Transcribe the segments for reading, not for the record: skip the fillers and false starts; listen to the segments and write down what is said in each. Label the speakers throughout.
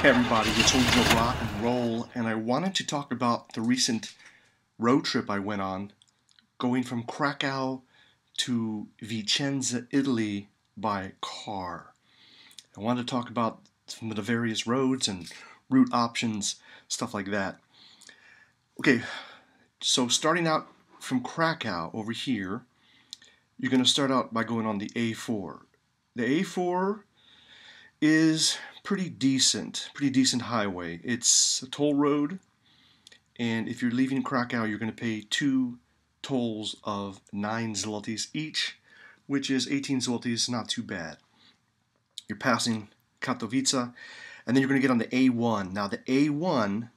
Speaker 1: Hey everybody, it's old Joe Rock and Roll, and I wanted to talk about the recent road trip I went on, going from Krakow to Vicenza, Italy by car. I wanted to talk about some of the various roads and route options, stuff like that. Okay, so starting out from Krakow over here, you're going to start out by going on the A4. The A4 is pretty decent highway. It's a toll road, and if you're leaving Krakow, you're going to pay 2 tolls of 9 zlotys each, which is 18 zlotys, not too bad. You're passing Katowice, and then you're going to get on the A1. Now the A1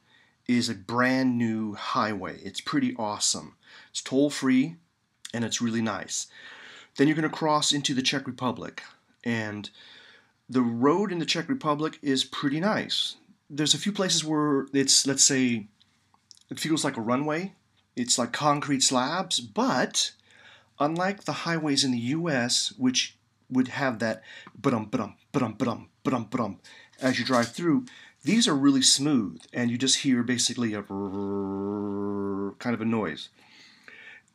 Speaker 1: is a brand new highway. It's pretty awesome. It's toll free, and it's really nice. Then you're going to cross into the Czech Republic, and the road in the Czech Republic is pretty nice. There's a few places where it's, let's say, it feels like a runway. It's like concrete slabs, but unlike the highways in the US, which would have that ba-dum, ba-dum, ba-dum, ba-dum, ba-dum, ba-dum as you drive through, these are really smooth, and you just hear basically a kind of a noise.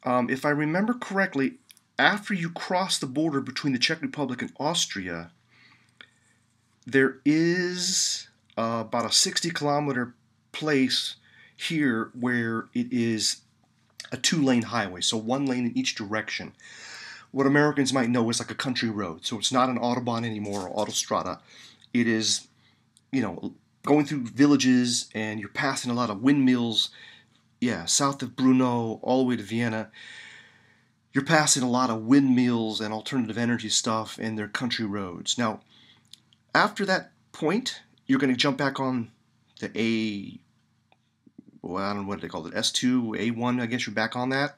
Speaker 1: If I remember correctly, after you cross the border between the Czech Republic and Austria, there is about a 60-kilometer place here where it is a 2-lane highway, so 1 lane in each direction. What Americans might know is like a country road, so it's not an autobahn anymore or autostrada. It is, going through villages, and you're passing a lot of windmills. Yeah, south of Brno all the way to Vienna. You're passing a lot of windmills and alternative energy stuff, and they're country roads. Now, after that point, you're going to jump back on the I don't know what they call it, S2, A1, I guess you're back on that.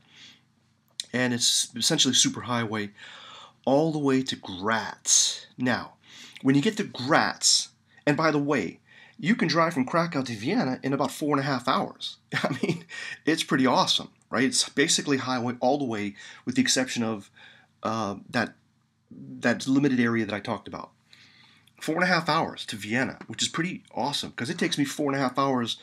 Speaker 1: And it's essentially superhighway all the way to Gratz. Now, when you get to Gratz, and by the way, you can drive from Krakow to Vienna in about 4.5 hours. I mean, it's pretty awesome, right? It's basically highway all the way, with the exception of that limited area that I talked about. 4.5 hours to Vienna, which is pretty awesome, because it takes me 4.5 hours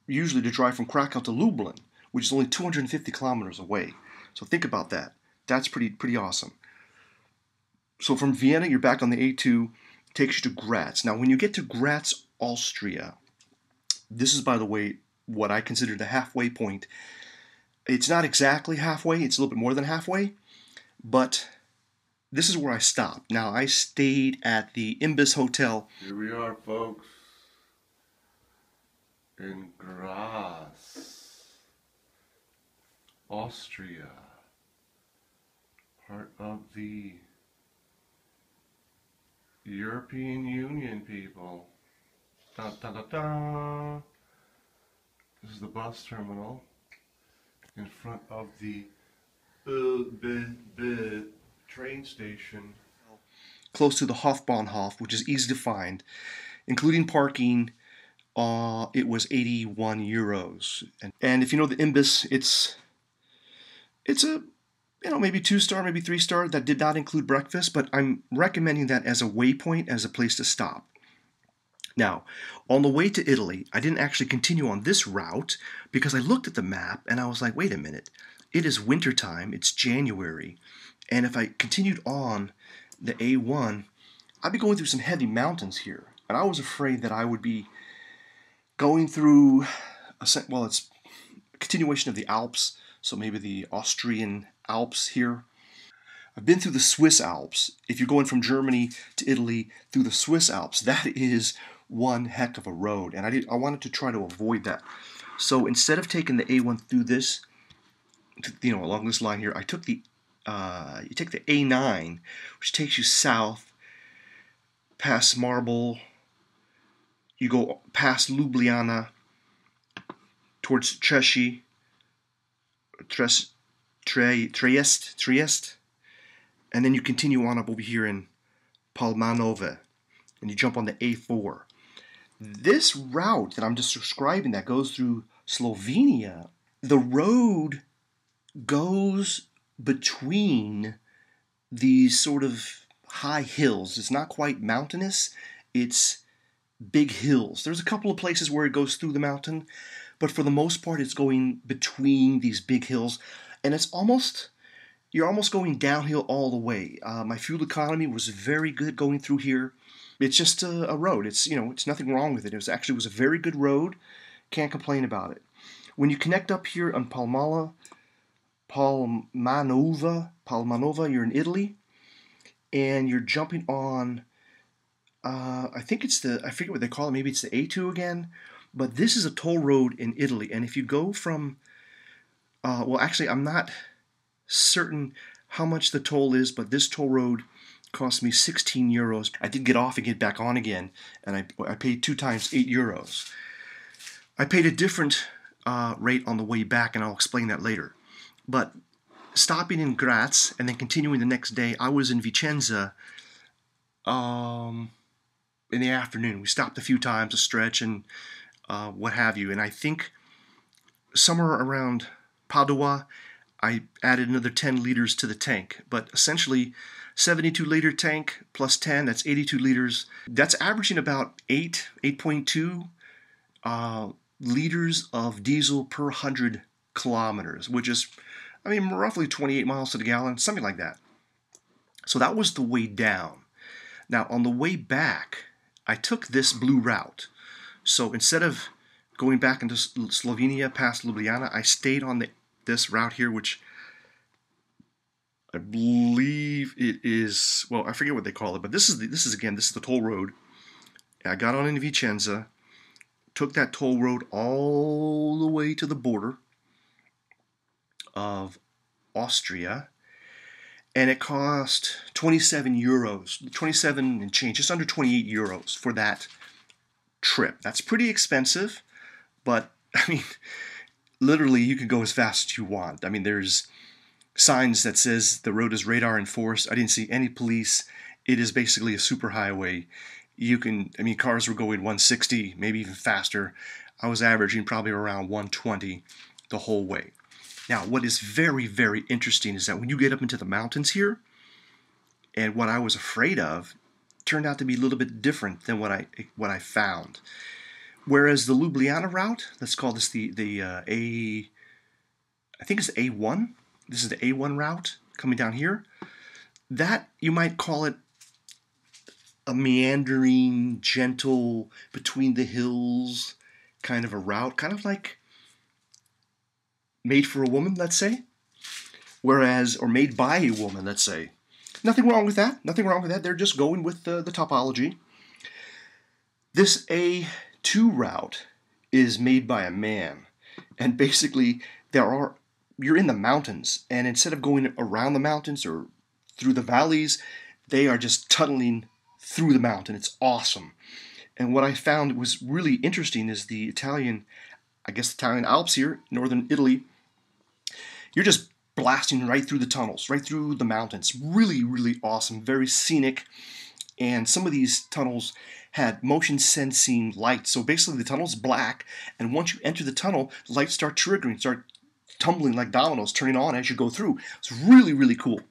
Speaker 1: usually to drive from Krakow to Lublin, which is only 250 kilometers away. So think about that. That's pretty awesome. So from Vienna, you're back on the A2, takes you to Gratz. Now, when you get to Gratz, Austria, this is, by the way, what I consider the halfway point. It's not exactly halfway, it's a little bit more than halfway, but this is where I stopped. Now, I stayed at the Imbis Hotel.
Speaker 2: Here we are, folks, in Graz, Austria, part of the European Union, people. Da, da, da, da. This is the bus terminal in front of the train station.
Speaker 1: Close to the Hofbahnhof, which is easy to find, including parking. It was 81 euros. And if you know the Imbis, it's a maybe 2-star, maybe 3-star. That did not include breakfast, but I'm recommending that as a waypoint, as a place to stop. Now, on the way to Italy, I didn't actually continue on this route because I looked at the map and I was like, wait a minute, it is wintertime, it's January, and if I continued on the A1, I'd be going through some heavy mountains here, and I was afraid that I would be going through, it's a continuation of the Alps, so maybe the Austrian Alps here. I've been through the Swiss Alps. If you're going from Germany to Italy through the Swiss Alps, that is one heck of a road, and I wanted to try to avoid that. So instead of taking the A1 through this, along this line here, I took the you take the A9, which takes you south, past Marble. You go past Ljubljana towards Trieste, and then you continue on up over here in Palmanove, and you jump on the A4. This route that I'm just describing that goes through Slovenia, the road goes between these sort of high hills. It's not quite mountainous. It's big hills. There's a couple of places where it goes through the mountain, but for the most part, it's going between these big hills, and you're almost going downhill all the way. My fuel economy was very good going through here. It's just a road. It's nothing wrong with it. It was a very good road. Can't complain about it. When you connect up here on Palmanova, you're in Italy, and you're jumping on, I forget what they call it, maybe it's the A2 again, but this is a toll road in Italy, and if you go from, well, actually, I'm not certain how much the toll is, but this toll road cost me 16 euros. I did get off and get back on again, and I paid 2 times 8 euros. I paid a different rate on the way back, and I'll explain that later. But stopping in Gratz and then continuing the next day, I was in Vicenza in the afternoon. We stopped a few times to stretch and what have you. And I think somewhere around Padua, I added another 10 liters to the tank. But essentially, 72-liter tank plus 10, that's 82 liters. That's averaging about 8.2 liters of diesel per 100 kilometers, which is, roughly 28 miles to the gallon, something like that. So that was the way down. Now, on the way back, I took this blue route. So instead of going back into Slovenia past Ljubljana, I stayed on this route here, which I believe it is, well, I forget what they call it, but this is the toll road. I got on in Vicenza, took that toll road all the way to the border of Austria, and it cost 27 euros, 27 and change, just under 28 euros for that trip. That's pretty expensive, but literally you can go as fast as you want. There's signs that says the road is radar enforced. I didn't see any police. It is basically a super highway. Cars were going 160, maybe even faster. I was averaging probably around 120 the whole way. Now, what is very, very interesting is that when you get up into the mountains here, and what I was afraid of turned out to be a little bit different than what I found. Whereas the Ljubljana route, let's call this I think it's the A1. This is the A1 route coming down here. That, you might call it a meandering, gentle, between the hills kind of a route, kind of like made for a woman, let's say, or made by a woman, let's say. Nothing wrong with that. Nothing wrong with that. They're just going with the topology. This A2 route is made by a man, and basically you're in the mountains, and instead of going around the mountains or through the valleys, they are just tunneling through the mountain. It's awesome. And what I found was really interesting is the Italian Alps here, northern Italy. You're just blasting right through the tunnels, right through the mountains. Really, really awesome, very scenic. And some of these tunnels had motion sensing lights. So basically the tunnel's black, and once you enter the tunnel, lights start triggering, start tumbling like dominoes, turning on as you go through. It's really, really cool.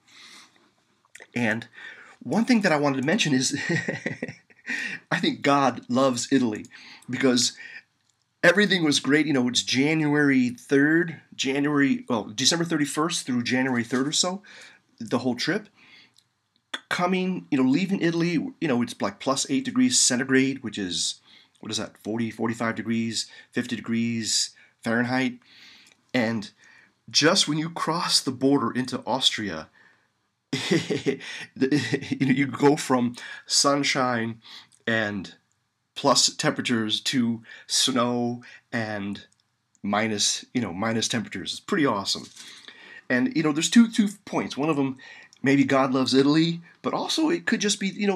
Speaker 1: And one thing that I wanted to mention is I think God loves Italy, because everything was great. It's December 31st through January 3rd or so, the whole trip. Leaving Italy, it's like plus 8 degrees centigrade, which is, 40, 45 degrees, 50 degrees Fahrenheit. And just when you cross the border into Austria, you go from sunshine and plus temperatures to snow and minus temperatures. It's pretty awesome. And there's two points. One of them, maybe God loves Italy, but also it could just be,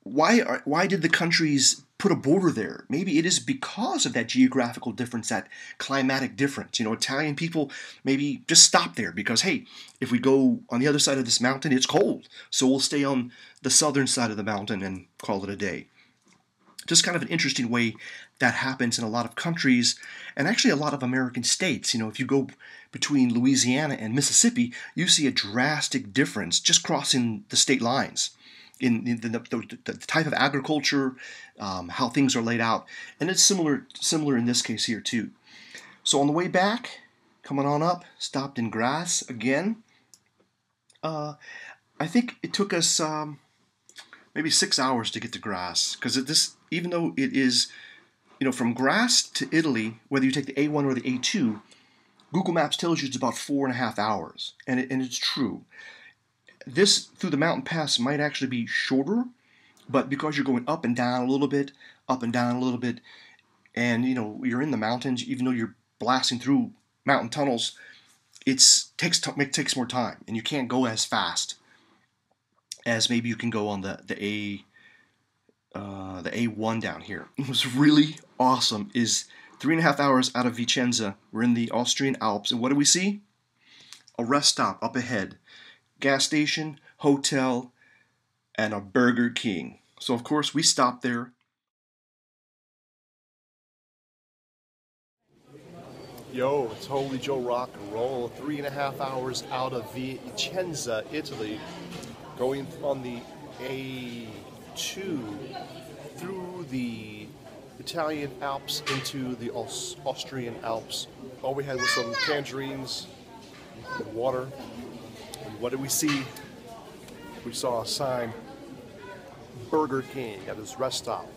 Speaker 1: why did the countries put a border there? Maybe it is because of that geographical difference, that climatic difference. Italian people maybe just stop there because, hey, if we go on the other side of this mountain, it's cold. So we'll stay on the southern side of the mountain and call it a day. Just kind of an interesting way that happens in a lot of countries, and actually a lot of American states. If you go between Louisiana and Mississippi, you see a drastic difference just crossing the state lines. in the type of agriculture, how things are laid out, and it's similar in this case here too. So on the way back, coming on up, stopped in Gratz again. I think it took us maybe 6 hours to get to Gratz, because even though it is, from Gratz to Italy, whether you take the A1 or the A2, Google Maps tells you it's about 4.5 hours, and it's true. This through the mountain pass might actually be shorter, but because you're going up and down a little bit, up and down a little bit, and you're in the mountains, even though you're blasting through mountain tunnels, it takes more time, and you can't go as fast as maybe you can go on the A1 down here. It was really awesome. Is 3.5 hours out of Vicenza. We're in the Austrian Alps, and what do we see? A rest stop up ahead. Gas station, hotel, and a Burger King. So of course we stopped there.
Speaker 3: Yo, it's Holy Joe Rock and Roll. 3.5 hours out of Vicenza, Italy, going on the A2 through the Italian Alps into the Austrian Alps. All we had was some tangerines and water. And what did we see? We saw a sign, Burger King, at his rest stop.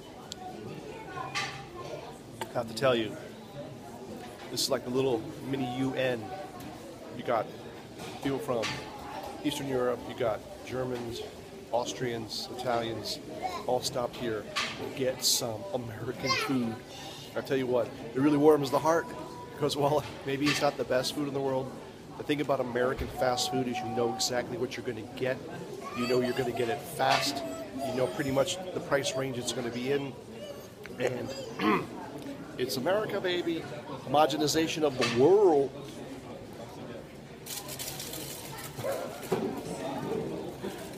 Speaker 3: I have to tell you, this is like a little mini UN. You got people from Eastern Europe, you got Germans, Austrians, Italians, all stopped here to get some American food. I tell you what, it really warms the heart, because while maybe it's not the best food in the world, the thing about American fast food is you know exactly what you're going to get. You know you're going to get it fast. You know pretty much the price range it's going to be in. And it's America, baby. Homogenization of the world.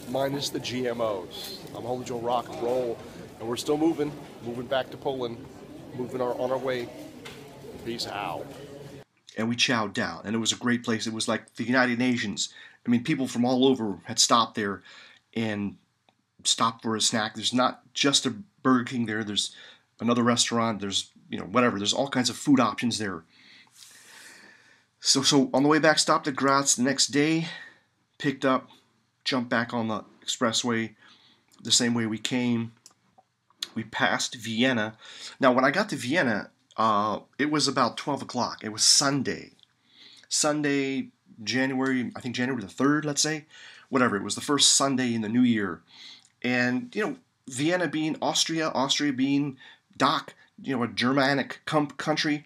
Speaker 3: Minus the GMOs. I'm Holy Joe Rock and Roll, and we're still moving back to Poland, on our way. Peace out.
Speaker 1: And we chowed down, and it was a great place. It was like the United Nations. I mean, people from all over had stopped there and stopped for a snack. There's not just a Burger King there. There's another restaurant. There's whatever. There's all kinds of food options there. So on the way back, stopped at Gratz the next day, picked up, jumped back on the expressway the same way we came. We passed Vienna. Now, when I got to Vienna, it was about 12 o'clock. It was Sunday, January the 3rd, let's say. Whatever, it was the first Sunday in the new year. And, Vienna being Austria being DACH, a Germanic country,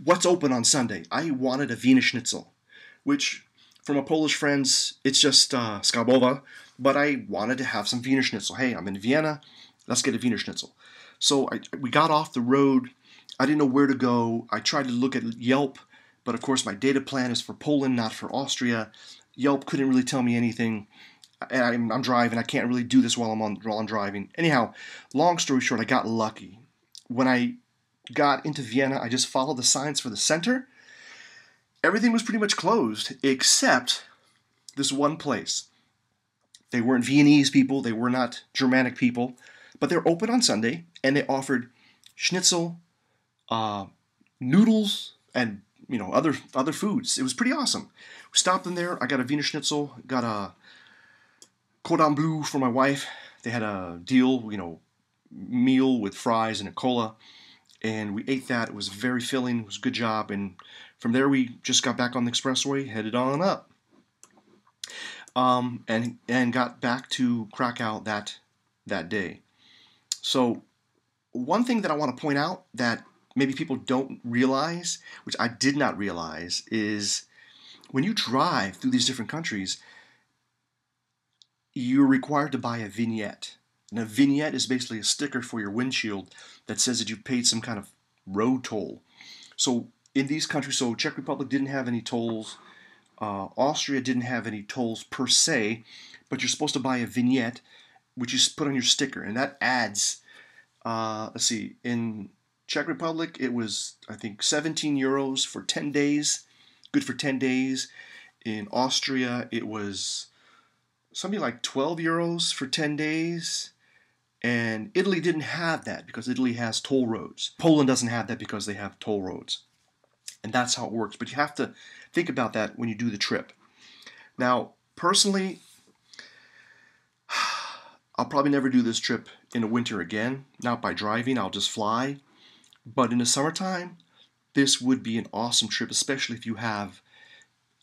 Speaker 1: what's open on Sunday? I wanted a Wiener Schnitzel, which, from my Polish friends, it's just schabowa, but I wanted to have some Wiener Schnitzel. Hey, I'm in Vienna, let's get a Wiener Schnitzel. So we got off the road. I didn't know where to go. I tried to look at Yelp, but of course my data plan is for Poland, not for Austria. Yelp couldn't really tell me anything. And I'm driving. I can't really do this while I'm driving. Anyhow, long story short, I got lucky. When I got into Vienna, I just followed the signs for the center. Everything was pretty much closed except this one place. They weren't Viennese people. They were not Germanic people. But they were open on Sunday, and they offered schnitzel, noodles, and other foods. It was pretty awesome. We stopped in there. I got a Wiener Schnitzel, got a cordon bleu for my wife. They had a deal, meal with fries and a cola, and we ate that. It was very filling. It was a good job. And from there, we just got back on the expressway, headed on up, and got back to Krakow that day. So one thing that I want to point out that maybe people don't realize, which I did not realize, is when you drive through these different countries, you're required to buy a vignette. And a vignette is basically a sticker for your windshield that says that you paid some kind of road toll. So in these countries, so Czech Republic didn't have any tolls, Austria didn't have any tolls per se, but you're supposed to buy a vignette, which you put on your sticker, and that adds, let's see, in Czech Republic it was, I think, 17 euros for 10 days, good for 10 days. In Austria it was something like 12 euros for 10 days. And Italy didn't have that because Italy has toll roads. Poland doesn't have that because they have toll roads. And that's how it works. But you have to think about that when you do the trip. Now, personally, I'll probably never do this trip in the winter again. Not by driving, I'll just fly. But in the summertime, this would be an awesome trip, especially if you have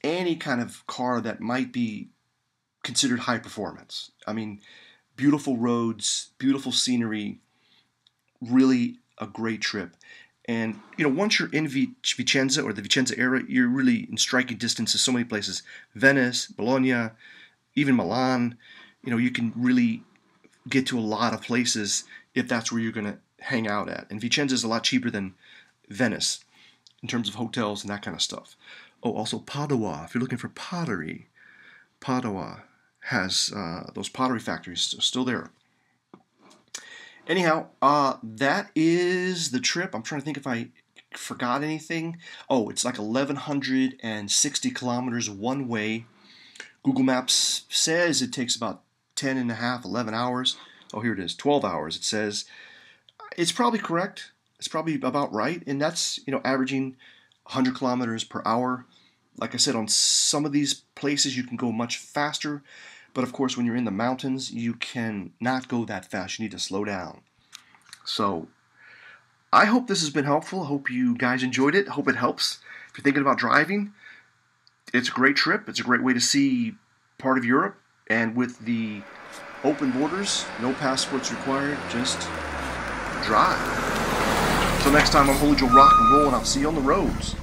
Speaker 1: any kind of car that might be considered high performance. I mean, beautiful roads, beautiful scenery, really a great trip. And, you know, once you're in Vicenza or the Vicenza area, you're really in striking distance to so many places. Venice, Bologna, even Milan. You know, you can really get to a lot of places if that's where you're going to hang out at. And Vicenza is a lot cheaper than Venice in terms of hotels and that kind of stuff. Oh, also Padua. If you're looking for pottery, Padua has those pottery factories still there. Anyhow, that is the trip. I'm trying to think if I forgot anything. Oh, it's like 1,160 kilometers one way. Google Maps says it takes about 10 and a half, 11 hours. Oh, here it is, 12 hours. It says it's probably correct. It's probably about right, and that's, you know, averaging 100 kilometers per hour. Like I said, on some of these places you can go much faster, but of course when you're in the mountains you can not go that fast. You need to slow down. So I hope this has been helpful. I hope you guys enjoyed it. I hope it helps if you're thinking about driving. It's a great trip. It's a great way to see part of Europe, and with the open borders, no passports required, just drive. Until next time, I'm Holy Joe Rock and Roll, and I'll see you on the roads.